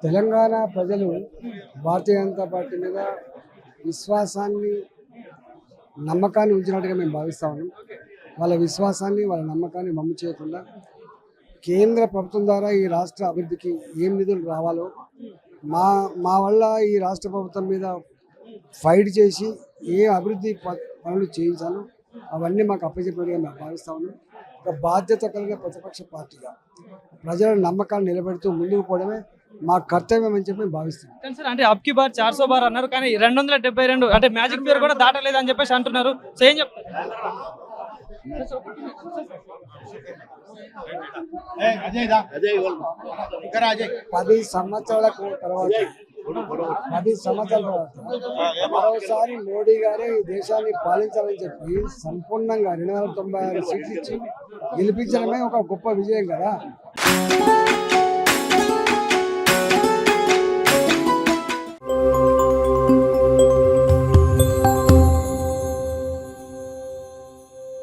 తెలంగాణ ప్రజలు భారతీయ జనతా పార్టీ మీద విశ్వాసాన్ని నమ్మకాన్ని ఉంచినట్టుగా మేము భావిస్తా ఉన్నాం. వాళ్ళ విశ్వాసాన్ని వాళ్ళ నమ్మకాన్ని వమ్ము చేయకుండా కేంద్ర ప్రభుత్వం ద్వారా ఈ రాష్ట్ర అభివృద్ధికి ఏం నిధులు రావాలో మా వల్ల ఈ రాష్ట్ర ప్రభుత్వం మీద ఫైట్ చేసి ఏ అభివృద్ధి పనులు చేయించాలో అవన్నీ మాకు అప్పచెప్పినట్టుగా మేము భావిస్తా ఉన్నాం. ఒక బాధ్యత కలిగిన ప్రతిపక్ష పార్టీగా ప్రజల నమ్మకాన్ని నిలబెడుతూ ముందుకు పోవడమే మా కర్తవ్యం అని చెప్పి భావిస్తున్నాం. సార్ అంటే అబ్కి బార్ 400 బార్ అన్నారు, కానీ 272 అంటే మ్యాజిక్ ఫిగర్ కూడా దాటలేదు అని చెప్పేసి అంటున్నారు. సో ఏం చెప్తారు? 10 సంవత్సరాల తర్వాత మరోసారి మోడీ గారే ఈ దేశాన్ని పాలించాలని చెప్పి సంపూర్ణంగా 296 సీట్లు ఇచ్చి గెలిపించడమే ఒక గొప్ప విజయం కదా.